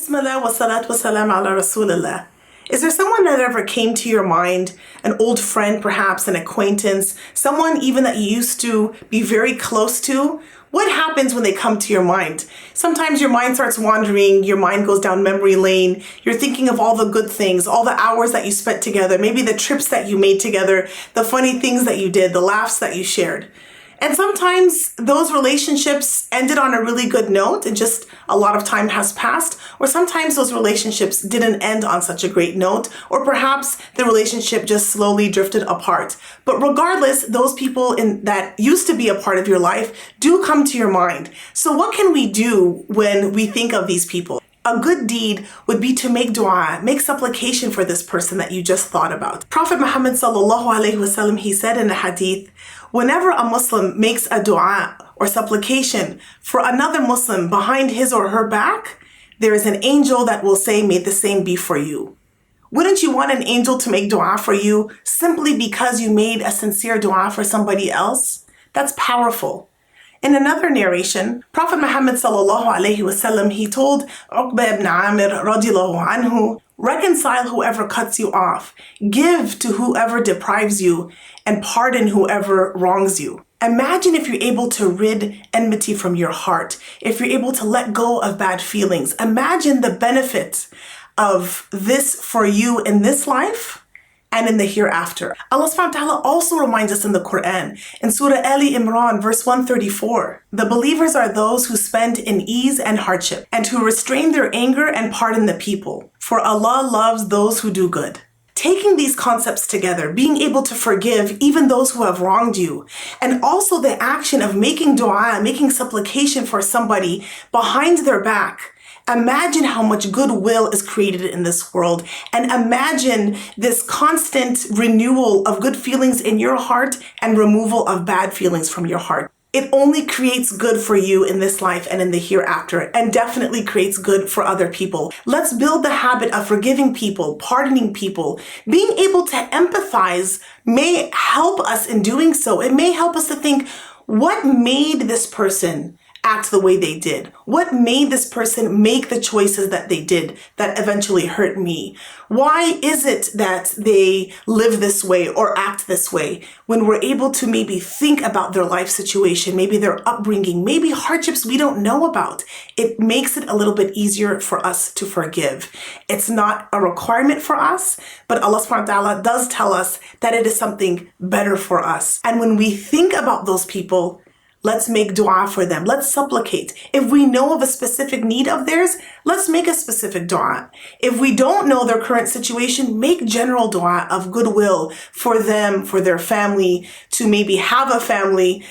Bismillah wa salatu wa salam ala Rasulillah. Is there someone that ever came to your mind, an old friend perhaps, an acquaintance, someone even that you used to be very close to? What happens when they come to your mind? Sometimes your mind starts wandering, your mind goes down memory lane, you're thinking of all the good things, all the hours that you spent together, maybe the trips that you made together, the funny things that you did, the laughs that you shared. And sometimes those relationships ended on a really good note and just a lot of time has passed, or sometimes those relationships didn't end on such a great note, or perhaps the relationship just slowly drifted apart. But regardless, those people that used to be a part of your life do come to your mind. So what can we do when we think of these people? A good deed would be to make dua, make supplication for this person that you just thought about. Prophet Muhammad sallallahu alaihi wasallam, he said in a hadith, whenever a Muslim makes a dua or supplication for another Muslim behind his or her back, there is an angel that will say, may the same be for you. Wouldn't you want an angel to make dua for you simply because you made a sincere dua for somebody else? That's powerful. In another narration, Prophet Muhammad sallallahu alaihi wasallam, he told Uqba ibn Amir radiallahu anhu, reconcile whoever cuts you off, give to whoever deprives you, and pardon whoever wrongs you. Imagine if you're able to rid enmity from your heart, if you're able to let go of bad feelings. Imagine the benefit of this for you in this life and in the hereafter. Allah subhanahu wa ta'ala also reminds us in the Quran, in Surah Ali Imran, verse 134, the believers are those who spend in ease and hardship, and who restrain their anger and pardon the people, for Allah loves those who do good. Taking these concepts together, being able to forgive even those who have wronged you, and also the action of making dua, making supplication for somebody behind their back. Imagine how much goodwill is created in this world, and imagine this constant renewal of good feelings in your heart and removal of bad feelings from your heart. It only creates good for you in this life and in the hereafter, and definitely creates good for other people. Let's build the habit of forgiving people, pardoning people. Being able to empathize may help us in doing so. It may help us to think, what made this person act the way they did? What made this person make the choices that they did that eventually hurt me? Why is it that they live this way or act this way? When we're able to maybe think about their life situation, maybe their upbringing, maybe hardships we don't know about, it makes it a little bit easier for us to forgive. It's not a requirement for us, but Allah subhanahu wa ta'ala does tell us that it is something better for us. And when we think about those people, let's make dua for them. Let's supplicate. If we know of a specific need of theirs, let's make a specific dua. If we don't know their current situation, make general dua of goodwill for them, for their family, to maybe have a family,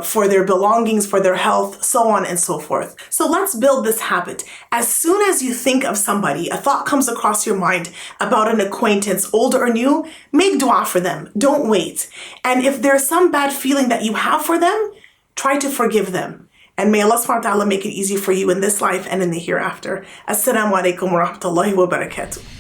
for their belongings, for their health, so on and so forth. So let's build this habit. As soon as you think of somebody, a thought comes across your mind about an acquaintance, old or new, make dua for them. Don't wait. And if there's some bad feeling that you have for them, try to forgive them. And may Allah subhanahu wa ta'ala make it easy for you in this life and in the hereafter. Assalamu alaikum wa rahmatullahi wa barakatuh.